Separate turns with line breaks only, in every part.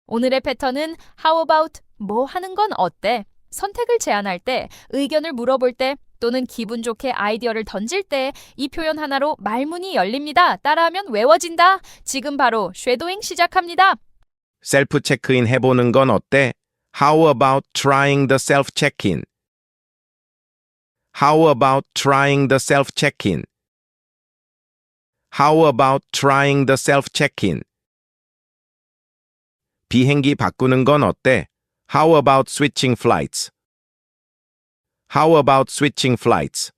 오늘의 패턴은 How about 뭐 하는 건 어때? 선택을 제안할 때, 의견을 물어볼 때, 또는 기분 좋게 아이디어를 던질 때 이 표현 하나로 말문이 열립니다. 따라하면 외워진다. 지금 바로 쉐도잉 시작합니다.
셀프 체크인 해보는 건 어때? How about trying the self check-in? How about trying the self check-in? How about trying the self check-in? 비행기 바꾸는 건 어때? How about switching flights? How about switching flights?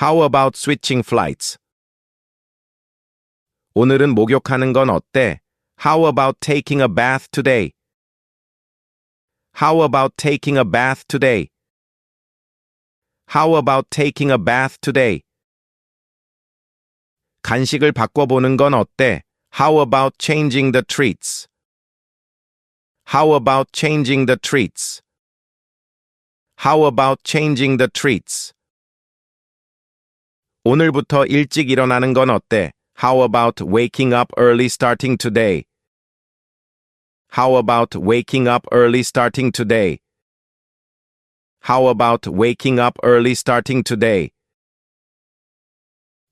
How about switching flights? 오늘은 목욕하는 건 어때? How about taking a bath today? How about taking a bath today? How about taking a bath today? 간식을 바꿔보는 건 어때? How about changing the treats? How about changing the treats? How about changing the treats? 오늘부터 일찍 일어나는 건 어때? How about waking up early starting today? How about waking up early starting today? How about waking up early starting today?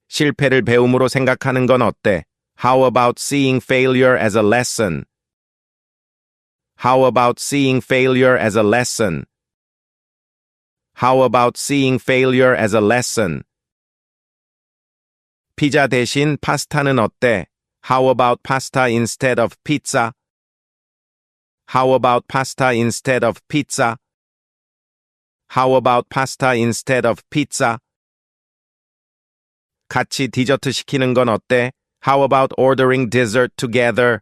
실패를 배움으로 생각하는 건 어때? How about seeing failure as a lesson? How about seeing failure as a lesson? How about seeing failure as a lesson? 피자 대신 파스타는 어때? How about pasta instead of pizza? How about pasta instead of pizza? How about pasta instead of pizza? 같이 디저트 시키는 건 어때? How about ordering dessert together?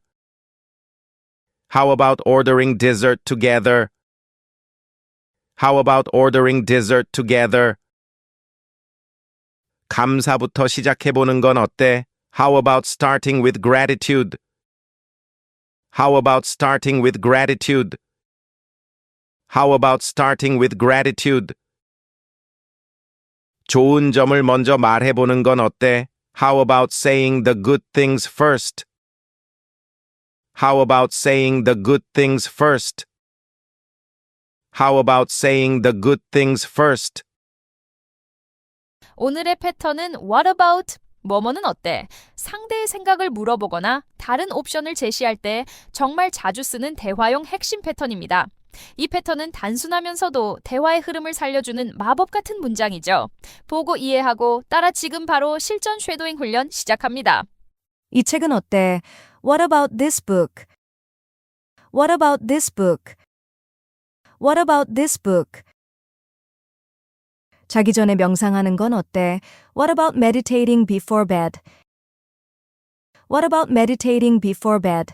How about ordering dessert together? How about ordering dessert together? 감사부터 시작해보는 건 어때? How about starting with gratitude? How about starting with gratitude? How about starting with gratitude? 좋은 점을 먼저 말해보는 건 어때? How about saying the good things first? How about saying the good things first? How about saying the good things first?
오늘의 패턴은 What about? 뭐뭐는 어때? 상대의 생각을 물어보거나 다른 옵션을 제시할 때 정말 자주 쓰는 대화용 핵심 패턴입니다. 이 패턴은 단순하면서도 대화의 흐름을 살려주는 마법 같은 문장이죠. 보고 이해하고 따라 지금 바로 실전 쉐도잉 훈련 시작합니다.
이 책은 어때? What about this book? What about this book? What about this book? 자기 전에 명상하는 건 어때? What about meditating before bed? What about meditating before bed?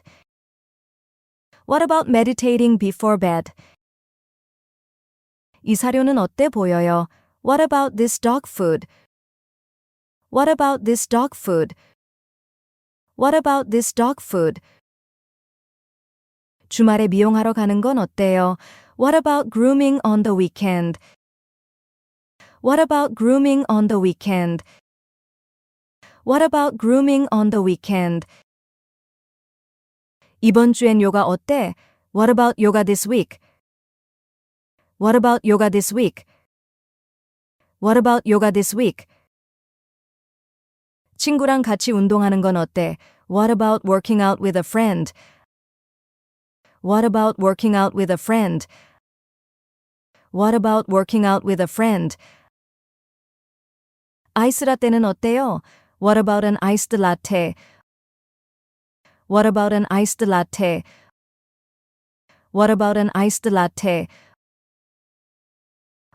What about meditating before bed? 이 사료는 어때 보여요? What about this dog food? What about this dog food? What about this dog food? 주말에 미용하러 가는 건 어때요? What about grooming on the weekend? What about grooming on the weekend? What about grooming on the weekend? 이번 주엔 요가 어때? What about yoga this week? What about yoga this week? What about yoga this week? 친구랑 같이 운동하는 건 어때? What about working out with a friend? What about working out with a friend? What about working out with a friend? 아이스 라떼는 어때요? What about an iced latte? What about an iced latte? What about an iced latte?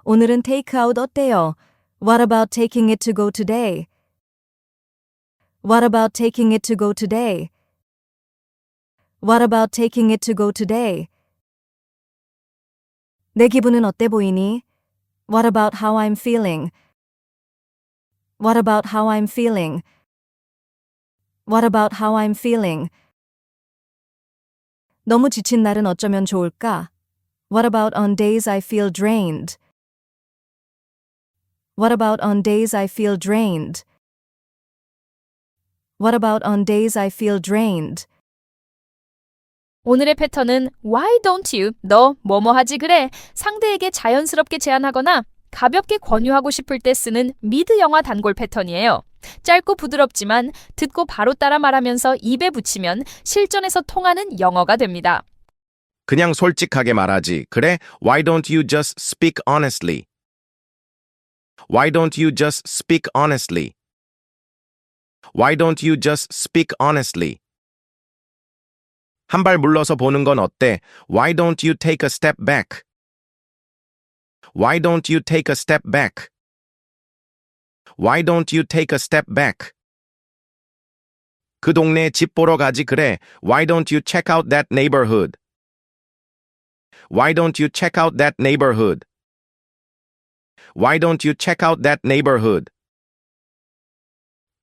오늘은 테이크아웃 어때요? What about taking it to go today? What about taking it to go today? What about taking it to go today? 내 기분은 어때 보이니? What about how I'm feeling? What about how I'm feeling? What about how I'm feeling? 너무 지친 날은 어쩌면 좋을까? What about on days I feel drained? What about on days I feel drained? What about on days I feel drained?
오늘의 패턴은 Why don't you? 너 뭐뭐 하지 그래? 상대에게 자연스럽게 제안하거나 가볍게 권유하고 싶을 때 쓰는 미드 영화 단골 패턴이에요. 짧고 부드럽지만 듣고 바로 따라 말하면서 입에 붙이면 실전에서 통하는 영어가 됩니다.
그냥 솔직하게 말하지. 그래? Why don't you just speak honestly? Why don't you just speak honestly? Why don't you just speak honestly? 한 발 물러서 보는 건 어때? Why don't you take a step back? Why don't you take a step back? Why don't you take a step back? 그 동네에 집 보러 가지 그래. Why don't you check out that neighborhood? Why don't you check out that neighborhood? Why don't you check out that neighborhood?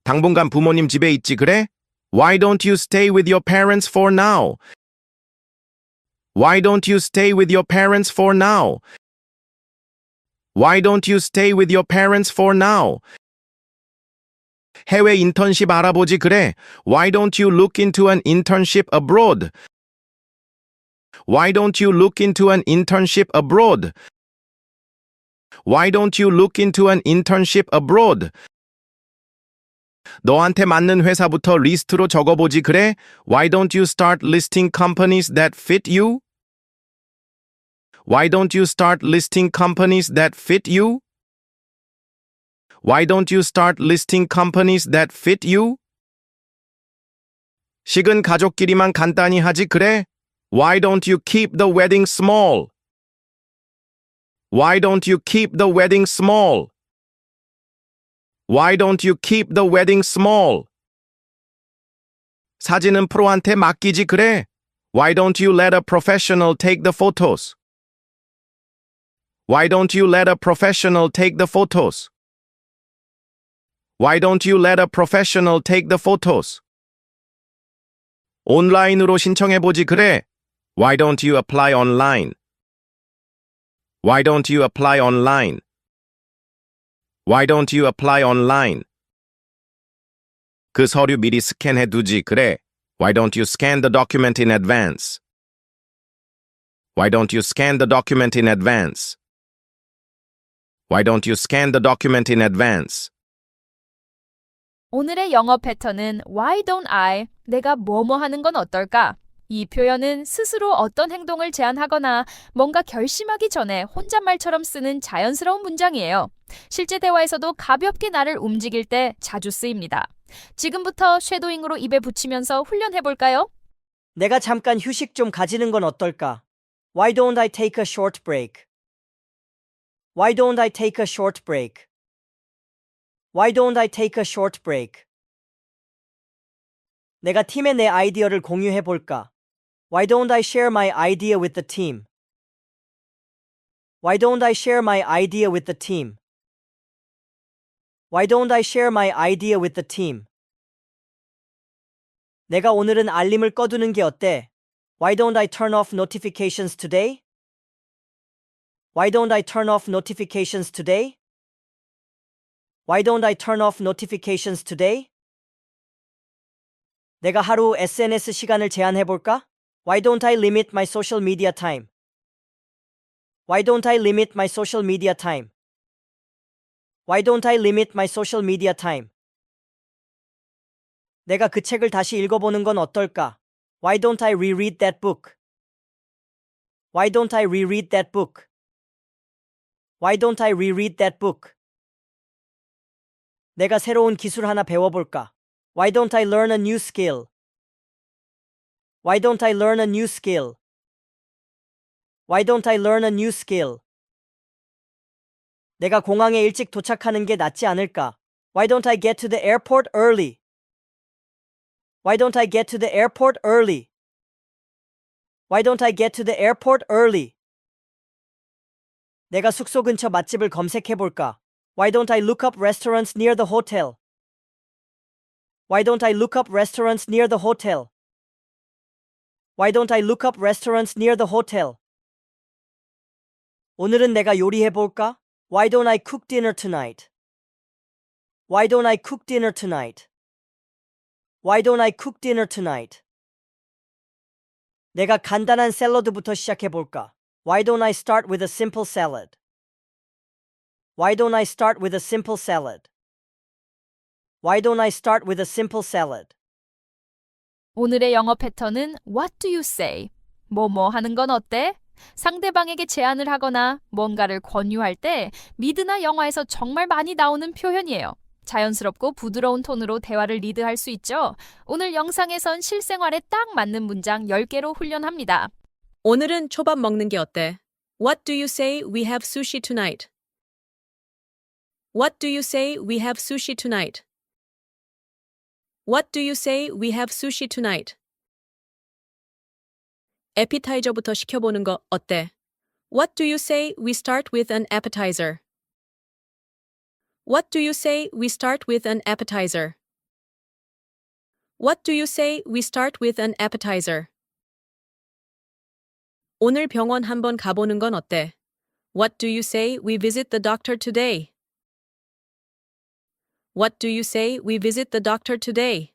당분간 부모님 집에 있지 그래? Why don't you stay with your parents for now? Why don't you stay with your parents for now? Why don't you stay with your parents for now? 해외 인턴십 알아보지 그래. Why don't you look into an internship abroad? Why don't you look into an internship abroad? Why don't you look into an internship abroad? 너한테 맞는 회사부터 리스트로 적어보지 그래? Why don't you start listing companies that fit you? Why don't you start listing companies that fit you? Why don't you start listing companies that fit you? 식은 가족끼리만 간단히 하지 그래? Why don't you keep the wedding small? Why don't you keep the wedding small? Why don't you keep the wedding small? 사진은 프로한테 맡기지 그래? Why don't you let a professional take the photos? Why don't you let a professional take the photos? Why don't you let a professional take the photos? 온라인으로 신청해보지 그래? Why don't you apply online? Why don't you apply online? Why don't you apply online? 그 서류 미리 스캔해두지 그래? Why don't you scan the document in advance? Why don't you scan the document in advance? Why don't you scan the document in advance?
오늘의 영어 패턴은 Why don't I? 내가 뭐뭐 하는 건 어떨까? 이 표현은 스스로 어떤 행동을 제안하거나 뭔가 결심하기 전에 혼잣말처럼 쓰는 자연스러운 문장이에요. 실제 대화에서도 가볍게 나를 움직일 때 자주 쓰입니다. 지금부터 쉐도잉으로 입에 붙이면서 훈련해볼까요?
내가 잠깐 휴식 좀 가지는 건 어떨까? Why don't I take a short break? Why don't I take a short break? Why don't I take a short break? 내가 팀에 내 아이디어를 공유해 볼까? Why don't I share my idea with the team? Why don't I share my idea with the team? Why don't I share my idea with the team? 내가 오늘은 알림을 꺼두는 게 어때? Why don't I turn off notifications today? Why don't I turn off notifications today? Why don't I turn off notifications today? 내가 하루 SNS 시간을 제한해 볼까? Why don't I limit my social media time? Why don't I limit my social media time? Why don't I limit my social media time? 내가 그 책을 다시 읽어보는 건 어떨까? Why don't I reread that book? Why don't I reread that book? Why don't I reread that book? 내가 새로운 기술 하나 배워볼까? Why don't I learn a new skill? Why don't I learn a new skill? Why don't I learn a new skill? 내가 공항에 일찍 도착하는 게 낫지 않을까? Why don't I get to the airport early? Why don't I get to the airport early? Why don't I get to the airport early? 내가 숙소 근처 맛집을 검색해 볼까? Why don't I look up restaurants near the hotel? Why don't I look up restaurants near the hotel? Why don't I look up restaurants near the hotel? 오늘은 내가 요리해 볼까? Why don't I cook dinner tonight? Why don't I cook dinner tonight? Why don't I cook dinner tonight? 내가 간단한 샐러드부터 시작해볼까? Why don't I start with a simple salad? Why don't I start with a simple salad? Why don't I start with a simple salad?
오늘의 영어 패턴은 What do you say? 뭐뭐 하는 건 어때? 상대방에게 제안을 하거나 뭔가를 권유할 때 미드나 영화에서 정말 많이 나오는 표현이에요. 자연스럽고 부드러운 톤으로 대화를 리드할 수 있죠. 오늘 영상에선 실생활에 딱 맞는 문장 10개로 훈련합니다.
오늘은 초밥 먹는 게 어때? What do you say we have sushi tonight? What do you say we have sushi tonight? What do you say we have sushi tonight? 에피타이저부터 시켜보는 거 어때? What do you say we start with an appetizer? What do you say we start with an appetizer? What do you say we start with an appetizer? 오늘 병원 한번 가보는 건 어때? What do you say we visit the doctor today? What do you say we visit the doctor today?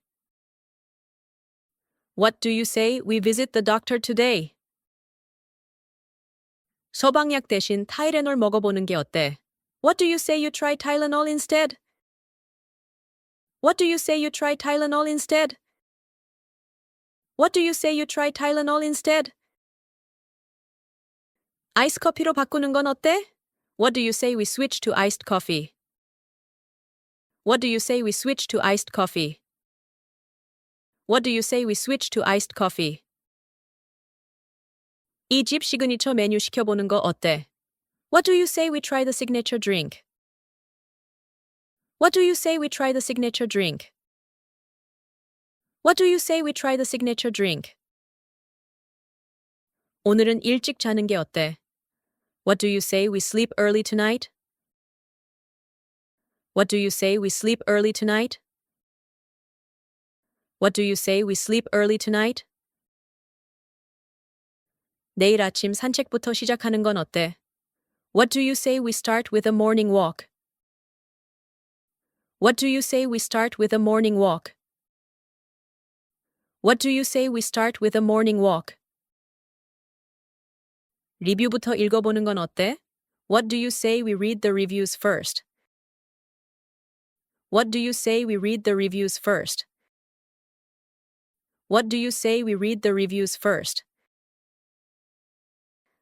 What do you say we visit the doctor today? 소방약 대신 타이레놀 먹어보는 게 어때? What do you say you try Tylenol instead? What do you say you try Tylenol instead? What do you say you try Tylenol instead? 아이스 커피로 바꾸는 건 어때? What do you say we switch to iced coffee? What do you say we switch to iced coffee? What do you say we switch to iced coffee? 이 집 시그니처 메뉴 시켜보는 거 어때? What do you say we try the signature drink? What do you say we try the signature drink? What do you say we try the signature drink? 오늘은 일찍 자는 게 어때? What do you say we sleep early tonight? What do you say we sleep early tonight? What do you say we sleep early tonight? 내일 아침 산책부터 시작하는 건 어때? What do you say we start with a morning walk? What do you say we start with a morning walk? What do you say we start with a morning walk? 리뷰부터 읽어보는 건 어때? What do you say we read the reviews first? What do you say we read the reviews first? What do you say we read the reviews first?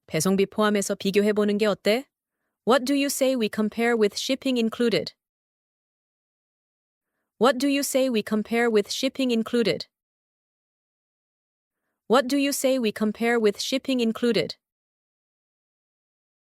배송비 포함해서 비교해보는 게 어때? What do you say we compare with shipping included? What do you say we compare with shipping included? What do you say we compare with shipping included?